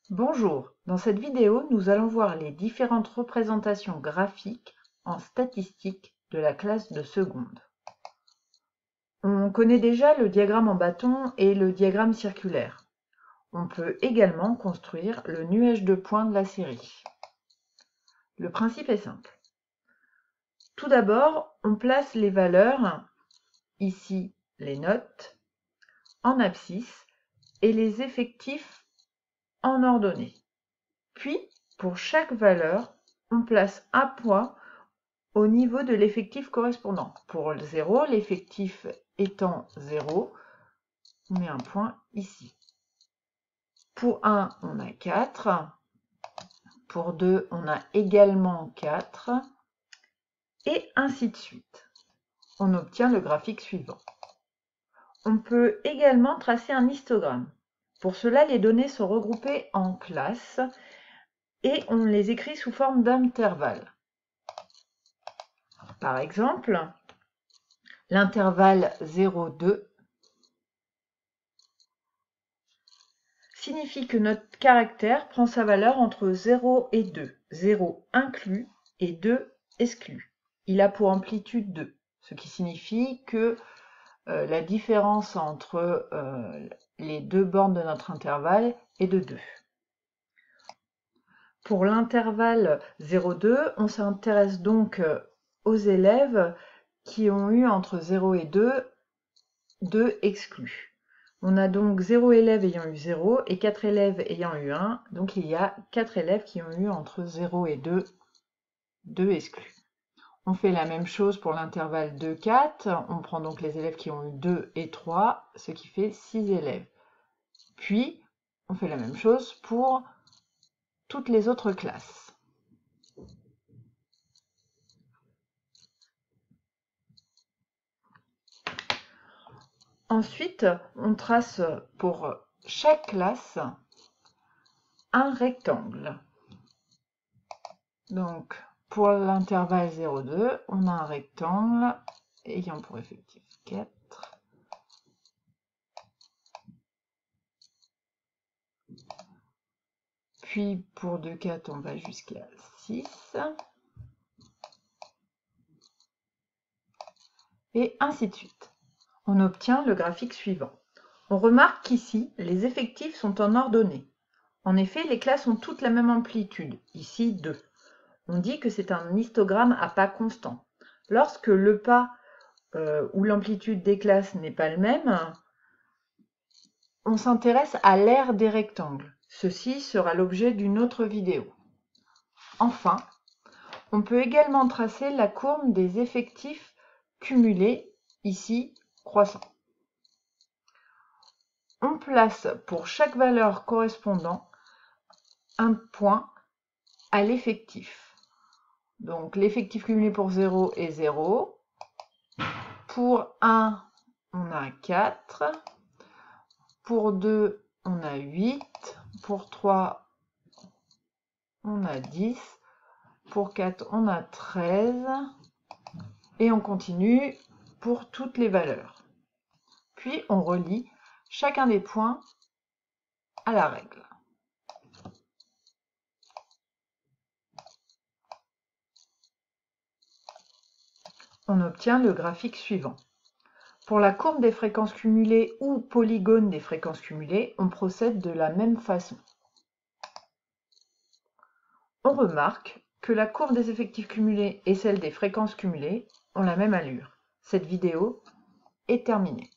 Bonjour, dans cette vidéo, nous allons voir les différentes représentations graphiques en statistique de la classe de seconde. On connaît déjà le diagramme en bâton et le diagramme circulaire. On peut également construire le nuage de points de la série. Le principe est simple. Tout d'abord, on place les valeurs, ici les notes, en abscisse et les effectifs en ordonnée. Puis, pour chaque valeur, on place un point au niveau de l'effectif correspondant. Pour le 0, l'effectif étant 0, on met un point ici. Pour 1, on a 4. Pour 2, on a également 4. Et ainsi de suite. On obtient le graphique suivant. On peut également tracer un histogramme. Pour cela, les données sont regroupées en classes et on les écrit sous forme d'intervalles. Par exemple, l'intervalle 0,2 signifie que notre caractère prend sa valeur entre 0 et 2, 0 inclus et 2 exclus. Il a pour amplitude 2, ce qui signifie que la différence entre les deux bornes de notre intervalle est de 2. Pour l'intervalle 0,2, on s'intéresse donc aux élèves qui ont eu entre 0 et 2, 2 exclus. On a donc 0 élèves ayant eu 0 et 4 élèves ayant eu 1. Donc il y a 4 élèves qui ont eu entre 0 et 2, 2 exclus. On fait la même chose pour l'intervalle 2, 4. On prend donc les élèves qui ont eu 2 et 3, ce qui fait 6 élèves. Puis, on fait la même chose pour toutes les autres classes. Ensuite, on trace pour chaque classe un rectangle. Donc, pour l'intervalle 0,2, on a un rectangle ayant pour effectif 4. Puis, pour 2, 4, on va jusqu'à 6. Et ainsi de suite. On obtient le graphique suivant. On remarque qu'ici, les effectifs sont en ordonnée. En effet, les classes ont toutes la même amplitude, ici 2. On dit que c'est un histogramme à pas constant. Lorsque le pas ou l'amplitude des classes n'est pas le même, on s'intéresse à l'aire des rectangles. Ceci sera l'objet d'une autre vidéo. Enfin, on peut également tracer la courbe des effectifs cumulés, ici croissant. On place pour chaque valeur correspondant un point à l'effectif. Donc l'effectif cumulé pour 0 est 0. Pour 1, on a 4. Pour 2, on a 8. Pour 3, on a 10. Pour 4, on a 13. Et on continue pour toutes les valeurs. Puis on relie chacun des points à la règle. On obtient le graphique suivant. Pour la courbe des fréquences cumulées ou polygone des fréquences cumulées, on procède de la même façon. On remarque que la courbe des effectifs cumulés et celle des fréquences cumulées ont la même allure. Cette vidéo est terminée.